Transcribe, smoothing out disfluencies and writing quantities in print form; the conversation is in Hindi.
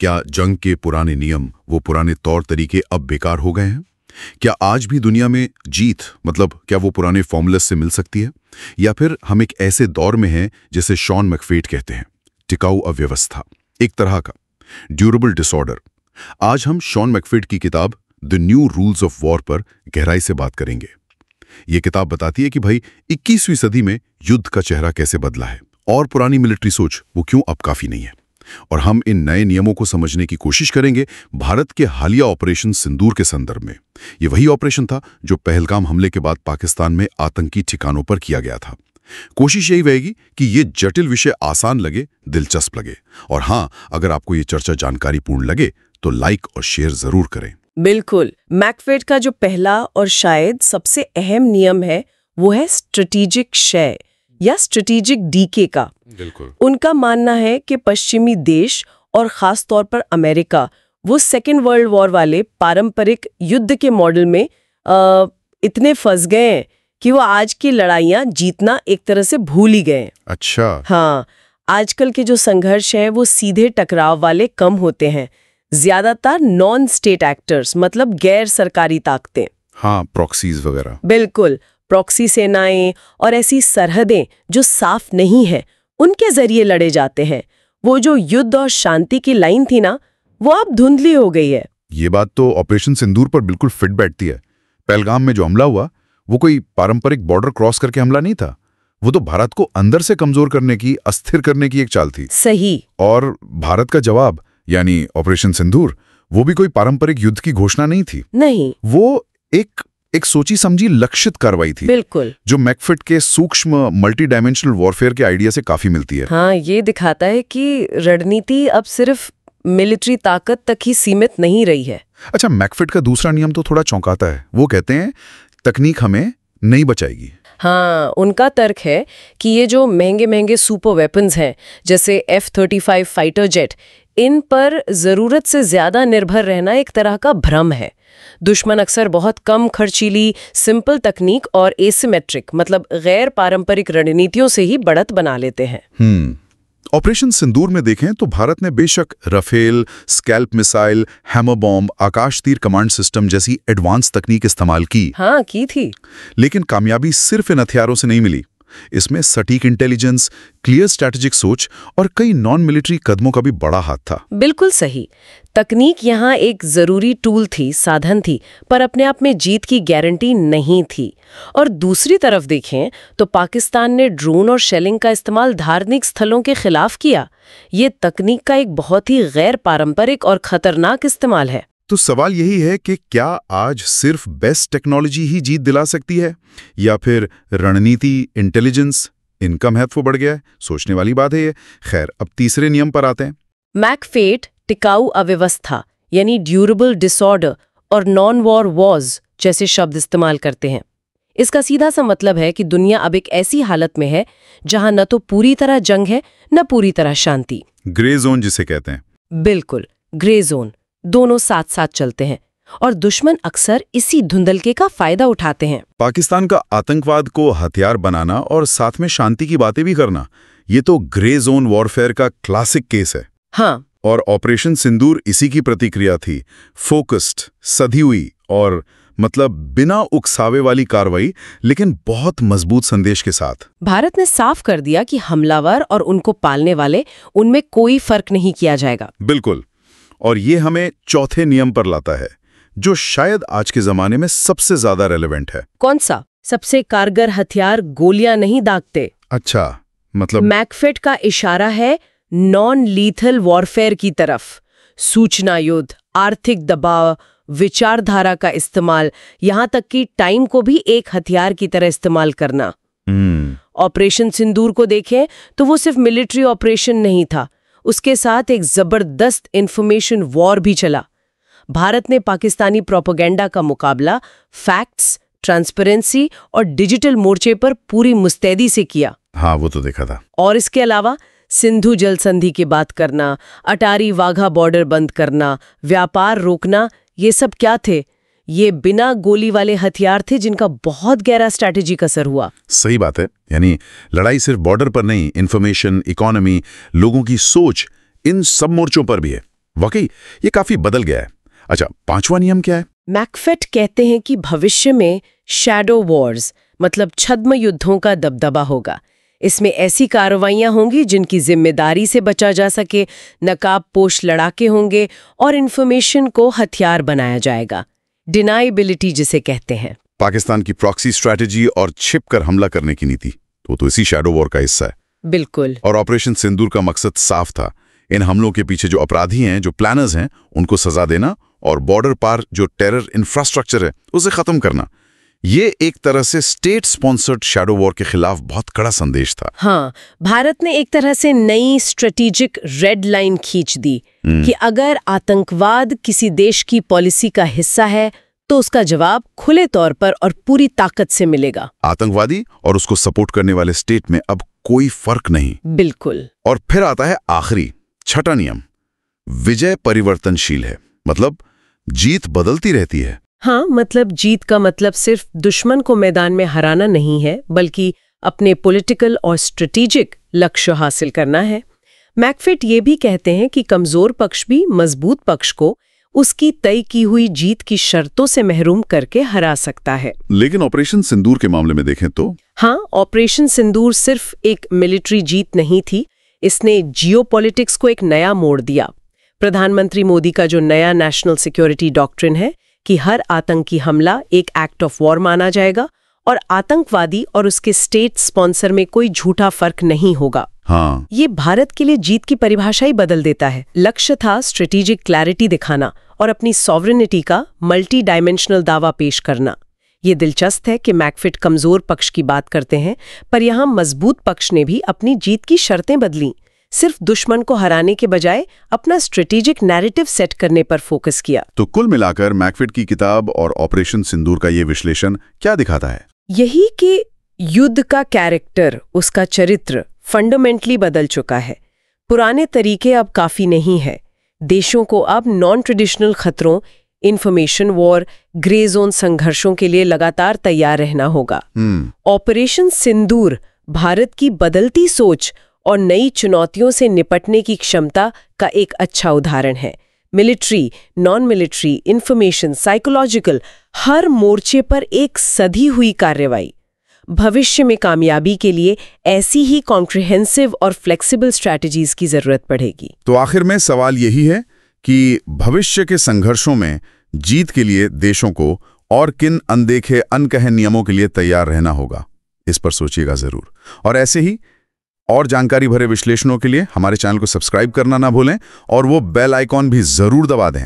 क्या जंग के पुराने नियम, वो पुराने तौर तरीके अब बेकार हो गए हैं? क्या आज भी दुनिया में जीत, मतलब क्या वो पुराने फॉर्मूलेस से मिल सकती है? या फिर हम एक ऐसे दौर में हैं जिसे शॉन मैकफेट कहते हैं, टिकाऊ अव्यवस्था, एक तरह का ड्यूरेबल डिसऑर्डर। आज हम शॉन मैकफेट की किताब the new rules of war पर गहराई से बात करेंगे। ये किताब बताती है कि भाई 21वीं सदी में युद्ध का चेहरा कैसे बदला है और पुरानी मिलिट्री सोच वो क्यों अब काफी नहीं है। और हम इन नए नियमों को समझने की कोशिश करेंगे भारत के हालिया ऑपरेशन सिंदूर के संदर्भ में। ये वही ऑपरेशन था जो पहलगाम हमले के बाद पाकिस्तान में आतंकी ठिकानों पर किया गया था। कोशिश यही रहेगी कि ये जटिल विषय आसान लगे, दिलचस्प लगे। और हाँ, अगर आपको ये चर्चा जानकारीपूर्ण लगे तो लाइक और शेयर जरूर करें। बिल्कुल। मैकफेट का जो पहला और शायद सबसे अहम नियम है वो है स्ट्रेटेजिक क्षय या स्ट्रेटेजिक डीके का। बिल्कुल। उनका मानना है कि पश्चिमी देश और खास तौर पर अमेरिका वो सेकेंड वर्ल्ड वॉर वाले पारंपरिक युद्ध के मॉडल में इतने फंस गए हैं कि वो आज की लड़ाइयां जीतना एक तरह से भूल ही गए। अच्छा। हाँ, आजकल के जो संघर्ष है वो सीधे टकराव वाले कम होते हैं, ज्यादातर नॉन स्टेट एक्टर्स, मतलब गैर सरकारी ताकतें। हाँ, प्रॉक्सीज वगैरह। बिल्कुल, प्रॉक्सी सेनाएं और ऐसी सरहदें जो साफ नहीं है, उनके जरिए लड़े जाते हैं। वो जो युद्ध और शांति की लाइन थी ना, वो अब धुंधली हो गई है। ये बात तो ऑपरेशन सिंदूर पर बिल्कुल फिट बैठती है। पहलगाम में जो हमला हुआ वो कोई पारंपरिक बॉर्डर क्रॉस करके हमला नहीं था, वो तो भारत को अंदर से कमजोर करने की, अस्थिर करने की एक चाल थी। सही। और भारत का जवाब यानी ऑपरेशन सिंदूर, वो भी कोई पारंपरिक युद्ध की घोषणा नहीं थी। नहीं, वो एक सोची समझी लक्षित कार्रवाई थी। बिल्कुल। जो मैकफिट के सूक्ष्म मल्टी डायमेंशनल वॉरफेयर के आइडिया से काफी मिलती है। हाँ, ये दिखाता है कि रणनीति अब सिर्फ मिलिट्री ताकत तक ही सीमित नहीं रही है। अच्छा, मैकफिट का दूसरा नियम तो थोड़ा चौंकाता है। वो कहते हैं तकनीक हमें नहीं बचाएगी। हाँ, उनका तर्क है कि ये जो महंगे महंगे सुपर वेपन्स हैं जैसे F-35 फाइटर जेट, इन पर जरूरत से ज्यादा निर्भर रहना एक तरह का भ्रम है। दुश्मन अक्सर बहुत कम खर्चीली सिंपल तकनीक और एसिमेट्रिक, मतलब गैर पारंपरिक रणनीतियों से ही बढ़त बना लेते हैं। ऑपरेशन सिंदूर में देखें तो भारत ने बेशक Rafale, SCALP missile, hammer bomb, Akashteer command system जैसी एडवांस तकनीक इस्तेमाल की। हाँ, की थी। लेकिन कामयाबी सिर्फ इन हथियारों से नहीं मिली। इसमें सटीक इंटेलिजेंस, क्लियर स्ट्रैटेजिक सोच और कई नॉन मिलिट्री कदमों का भी बड़ा हाथ था। बिल्कुल सही। तकनीक यहाँ एक जरूरी टूल थी, साधन थी, पर अपने आप में जीत की गारंटी नहीं थी। और दूसरी तरफ देखें तो पाकिस्तान ने ड्रोन और शेलिंग का इस्तेमाल धार्मिक स्थलों के खिलाफ किया। ये तकनीक का एक बहुत ही गैर पारंपरिक और खतरनाक इस्तेमाल है। तो सवाल यही है कि क्या आज सिर्फ बेस्ट टेक्नोलॉजी ही जीत दिला सकती है, या फिर रणनीति, इंटेलिजेंस, इनका महत्व बढ़ गया है? सोचने वाली बात है ये। खैर, अब तीसरे नियम पर आते हैं। मैकफेट टिकाऊ अव्यवस्था यानी ड्यूरेबल डिसऑर्डर और नॉन वॉर वॉर्स जैसे शब्द इस्तेमाल करते हैं। इसका सीधा सा मतलब है कि दुनिया अब एक ऐसी हालत में है जहां न तो पूरी तरह जंग है, न पूरी तरह शांति। ग्रे जोन जिसे कहते हैं। बिल्कुल, ग्रे जोन। दोनों साथ साथ चलते हैं और दुश्मन अक्सर इसी धुंधलके का फायदा उठाते हैं। पाकिस्तान का आतंकवाद को हथियार बनाना और साथ में शांति की बातें भी करना, ये तो ग्रे जोन वॉरफेयर का क्लासिक केस है। हाँ, और ऑपरेशन सिंदूर इसी की प्रतिक्रिया थी। फोकस्ड, सधी हुई और मतलब बिना उकसावे वाली कार्रवाई, लेकिन बहुत मजबूत संदेश के साथ। भारत ने साफ कर दिया कि हमलावर और उनको पालने वाले, उनमें कोई फर्क नहीं किया जाएगा। बिल्कुल। और ये हमें चौथे नियम पर लाता है, जो शायद आज के जमाने में सबसे ज्यादा रेलेवेंट है। कौन सा? सबसे कारगर हथियार गोलियां नहीं दागते। अच्छा, मतलब मैकफेट का इशारा है नॉन लीथल वॉरफेयर की तरफ। सूचना युद्ध, आर्थिक दबाव, विचारधारा का इस्तेमाल, यहां तक कि टाइम को भी एक हथियार की तरह इस्तेमाल करना। ऑपरेशन सिंदूर को देखें तो वो सिर्फ मिलिट्री ऑपरेशन नहीं था, उसके साथ एक जबरदस्त इंफॉर्मेशन वॉर भी चला। भारत ने पाकिस्तानी प्रोपेगेंडा का मुकाबला फैक्ट्स, ट्रांसपेरेंसी और डिजिटल मोर्चे पर पूरी मुस्तैदी से किया। हाँ, वो तो देखा था। और इसके अलावा सिंधु जल संधि की बात करना, अटारी वाघा बॉर्डर बंद करना, व्यापार रोकना, ये सब क्या थे? ये बिना गोली वाले हथियार थे जिनका बहुत गहरा स्ट्रैटेजिक असर हुआ। सही बात है। यानी लड़ाई सिर्फ बॉर्डर पर नहीं, इंफॉर्मेशन, इकोनॉमी, लोगों की सोच, इन सब मोर्चों पर भी है। वाकई ये काफी बदल गया है। अच्छा, 5वां नियम क्या है? मैकफेट कहते हैं कि भविष्य में शैडो वॉर्स मतलब छद्म युद्धों का दबदबा होगा। इसमें ऐसी कार्रवाइयां होंगी जिनकी जिम्मेदारी से बचा जा सके, नकाबपोश लड़ाके होंगे और इंफॉर्मेशन को हथियार बनाया जाएगा। डिनाइबिलिटी जिसे कहते हैं। पाकिस्तान की प्रॉक्सी स्ट्रैटेजी और छिपकर हमला करने की नीति तो इसी शैडो वॉर का हिस्सा है। बिल्कुल। और ऑपरेशन सिंदूर का मकसद साफ था, इन हमलों के पीछे जो अपराधी हैं, जो प्लानर्स हैं, उनको सजा देना और बॉर्डर पार जो टेरर इंफ्रास्ट्रक्चर है उसे खत्म करना। ये एक तरह से स्टेट स्पॉन्सर्ड शैडो वॉर के खिलाफ बहुत कड़ा संदेश था। हाँ, भारत ने एक तरह से नई स्ट्रेटेजिक रेड लाइन खींच दी कि अगर आतंकवाद किसी देश की पॉलिसी का हिस्सा है तो उसका जवाब खुले तौर पर और पूरी ताकत से मिलेगा। आतंकवादी और उसको सपोर्ट करने वाले स्टेट में अब कोई फर्क नहीं। बिल्कुल। और फिर आता है आखिरी 6वां नियम, विजय परिवर्तनशील है, मतलब जीत बदलती रहती है। हाँ, मतलब जीत का मतलब सिर्फ दुश्मन को मैदान में हराना नहीं है, बल्कि अपने पॉलिटिकल और स्ट्रेटेजिक लक्ष्य हासिल करना है। मैकफेट ये भी कहते हैं कि कमजोर पक्ष भी मजबूत पक्ष को उसकी तय की हुई जीत की शर्तों से महरूम करके हरा सकता है। लेकिन ऑपरेशन सिंदूर के मामले में देखें तो हाँ, ऑपरेशन सिंदूर सिर्फ एक मिलिट्री जीत नहीं थी, इसने जियोपॉलिटिक्स को एक नया मोड़ दिया। प्रधानमंत्री मोदी का जो नया नेशनल सिक्योरिटी डॉक्ट्रिन है कि हर आतंकी हमला एक एक्ट ऑफ वॉर माना जाएगा और आतंकवादी और उसके स्टेट स्पॉन्सर में कोई झूठा फर्क नहीं होगा। हाँ, ये भारत के लिए जीत की परिभाषा ही बदल देता है। लक्ष्य था स्ट्रेटेजिक क्लैरिटी दिखाना और अपनी सॉवरेनिटी का मल्टी डायमेंशनल दावा पेश करना। ये दिलचस्प है कि मैकफिट कमजोर पक्ष की बात करते हैं, पर यहाँ मजबूत पक्ष ने भी अपनी जीत की शर्तें बदली। सिर्फ दुश्मन को हराने के बजाय अपना स्ट्रेटेजिक नैरेटिव सेट करने पर फोकस किया। तो कुल मिलाकर मैकफिट की किताब और ऑपरेशन सिंदूर का ये विश्लेषण क्या दिखाता है? यही कि युद्ध का कैरेक्टर, उसका चरित्र फंडामेंटली बदल चुका है। पुराने तरीके अब काफी नहीं है। देशों को अब नॉन ट्रेडिशनल खतरों, इंफॉर्मेशन वॉर, ग्रे जोन संघर्षों के लिए लगातार तैयार रहना होगा। ऑपरेशन सिंदूर भारत की बदलती सोच और नई चुनौतियों से निपटने की क्षमता का एक अच्छा उदाहरण है। Military, non military, information, psychological, हर मोर्चे पर एक सधी हुई कार्रवाई। भविष्य में कामयाबी के लिए ऐसी ही कॉम्प्रिहेंसिव और फ्लेक्सिबल स्ट्रैटेजीज की जरूरत पड़ेगी। तो आखिर में सवाल यही है कि भविष्य के संघर्षों में जीत के लिए देशों को और किन अनदेखे अनकहे नियमों के लिए तैयार रहना होगा। इस पर सोचिएगा जरूर। और ऐसे ही और जानकारी भरे विश्लेषणों के लिए हमारे चैनल को सब्सक्राइब करना ना भूलें और वो बेल आइकॉन भी जरूर दबा दें।